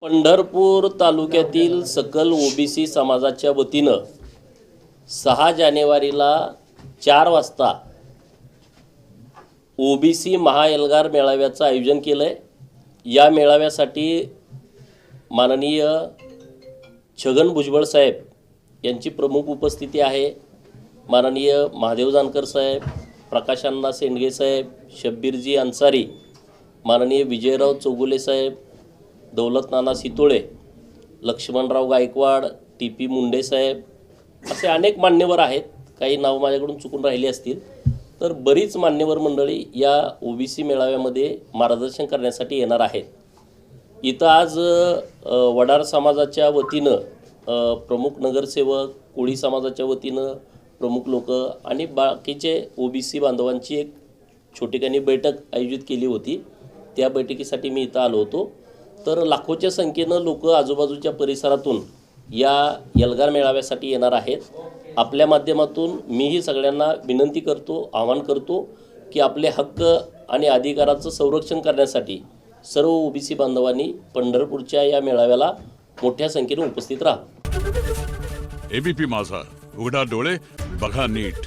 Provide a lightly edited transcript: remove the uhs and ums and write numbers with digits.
पंढरपूर तालुक्यातील सकल ओबीसी समाजाच्या वतीनं 6 जानेवारीला 4 वाजता ओबीसी महाएल्गार मेळाव्याचं आयोजन केलं आहे। या मेळाव्यासाठी माननीय छगन भुजबळ साहेब यांची प्रमुख उपस्थिती आहे। माननीय महादेव जानकर साहेब, प्रकाशांना सेंडगे साहेब, शब्बीरजी अन्सारी, माननीय विजयराव चौगुले साहेब, दौलत नाना सितोळे, लक्ष्मणराव गायकवाड, टी.पी. मुंडे साहेब, असे अनेक मान्यवर आहेत। काही नाव माझ्याकडून चुकून राहिली असतील तर बरीच मान्यवर मंडळी या ओबीसी मेळाव्यामध्ये मार्गदर्शन करण्यासाठी येणार आहेत। इथं आज वडार समाजाच्या वतीनं प्रमुख नगरसेवक, कोळी समाजाच्या वतीनं प्रमुख लोक आणि बाकीचे ओबीसी बांधवांची एक छोटीखानी बैठक आयोजित केली होती। त्या बैठकीसाठी मी इथं आलो होतो। तर लाखोच्या संख्येनं लोक आजूबाजूच्या परिसरातून या एल्गार मेळाव्यासाठी येणार आहेत। आपल्या माध्यमातून मीही सगळ्यांना विनंती करतो, आवाहन करतो की आपले हक्क आणि अधिकाराचं संरक्षण करण्यासाठी सर्व ओबीसी बांधवांनी पंढरपूरच्या या मेळाव्याला मोठ्या संख्येने उपस्थित राहा। एबीपी माझा, उघडा डोळे बघा नीट।